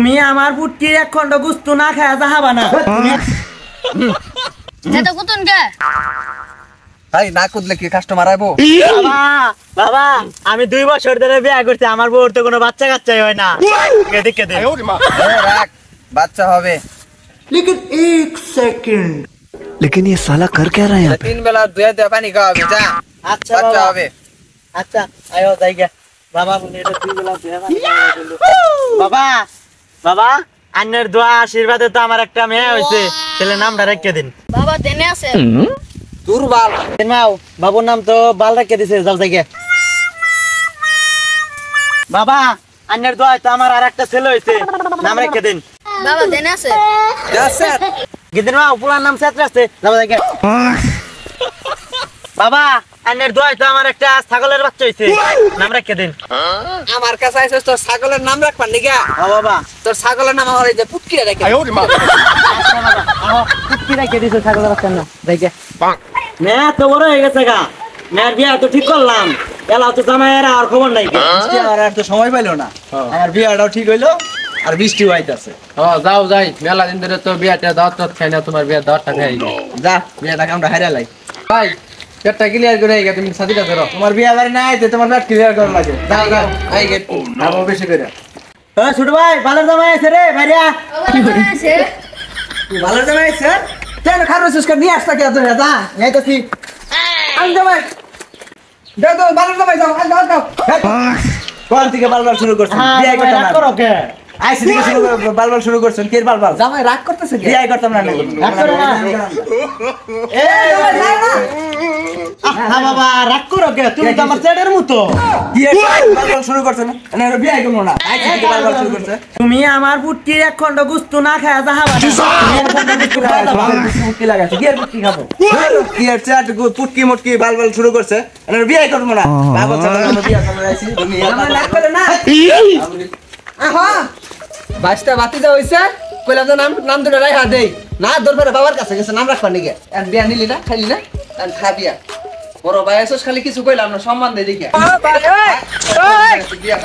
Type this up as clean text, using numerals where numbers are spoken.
তুমি আমার পুটকির এক খন্ড গুস্তু না খায় যাহাবা না। যেটা কুতুন কে ভাই না কুদলে কি কাস্টমার আইবো? বাবা বাবা আমি 2 বছর ধরে বিয়ে করছি, আমার বউর তো কোনো বাচ্চা কাচ্চাই হয় না। এদিকে দে রাখ, বাচ্চা হবে। लेकिन एक सेकंड लेकिन ये साला कर क्या रहा है यहाँ पे? 3 বেলা দুয়ে দুয়ে পানি খাওয়াবে, যা। আচ্ছা বাচ্চা বাবা হবে। আচ্ছা আয়ো যাইগা বাবা বলে এটা 2 বেলা বাবা বাবা আন্নের দোয়া আশীর্বাদে তো আমার একটা মেয়ে হইছে, ছেলে নামটা রেখে দিন। বাবা দেনে আছে দুর্বল মাও বাবুর নাম তো বাল রেখে দিছে, যাও যাইগা। বাবা আন্নের দোয়া তো আমার আরেকটা ছেলে হইছে, নাম রেখে দিন। বাবা দেনে আছে জাসেদ গিদিন মা পুরার নাম সেট রাখছে, যাও যাইগা। বাবা আন্নের দোয়া তো আমার একটা ছাগলের বাচ্চা হইছে, নাম রেখে দিন। আমার কাছে আইছস তোর ছাগলের নাম রাখবার নিগা? ও বাবা তোর ছাগলের নাম আমার এই যে পুটকি রেখে। আচ্ছা বাবা আহো কি রেখে দিছে ছাগলের বাচ্চা না যাইগা। মেয়ে তো বড় হয়ে গেছে গা, মেয়ের বিয়ে তো ঠিক করলাম, এলাও তো জামাইয়ের আর খবর নাই। আর তো সময় পাইলো না, আমার বিয়াটাও ঠিক হইলো আর বৃষ্টি হইতাছে। যাও যাই, মেলা দিন ধরে তো বিয়াটা দাওয়াত খাই না, তোমার বিয়া দাওয়াতটা খাই। যা বিয়াটাকে আমরা হাইরা লাই। ভাই পেটটা ক্লিয়ার করে আইগা, তুমি সাথীটা ধরো। তোমার বিয়া বাড়ি নাই তো তোমার পেট ক্লিয়ার করা লাগে। যাও যাও আই গেট নামো বেশি করে। ও ছোট ভাই ভালো জামাই আছে রে ভাইরা। বাবা দেনে আছে ভালো জামাই আছে কেন খারোসিস কা নিয়ে আসতা কে তো যা যাইতাছি। আন জামাই দাও দাও ভালো জামাই যাও যাও যাও। কোন থেকে বালবাল শুরু করছেন? বিয়ে করতাম না। করো কে আইসি থেকে শুরু বালবাল শুরু করছেন, কে বালবাল? জামাই রাগ করতেছে কে? বিয়ে করতাম না। রাগ করো না। এ জামাই না না। হ্যাঁ বাবা রাগ করো কে, তুমি তো আমার ছেলের মতো। বিয়ে বালবাল শুরু করছেন না, না বিয়ে করব না। আইসি থেকে বালবাল শুরু করছে। তুমি আমার পুটকির এক খন্ড গুস্তু না খায় যাহাবা না। পুটকি লাগাইছে কি আর পুটকি খাবো? কি আর চাট পুটকি মুটকি বালবাল শুরু করছে, না বিয়ে করব না। বাবা চালা বিয়ে করব আইসি তুমি জামাই রাগ করে না। আহা বাসটা বাতি যা হইছে, কইলাম তো নাম দুটো রাই দেই না, দরবারে বাবার কাছে গেছে নাম রাখবার নিগে। আর বিয়া নিলি না, খাইলি না, আর খাবিয়া বড় ভাই এসেছ খালি কিছু কইলাম না, সম্মান দেই দেখিয়া বিয়া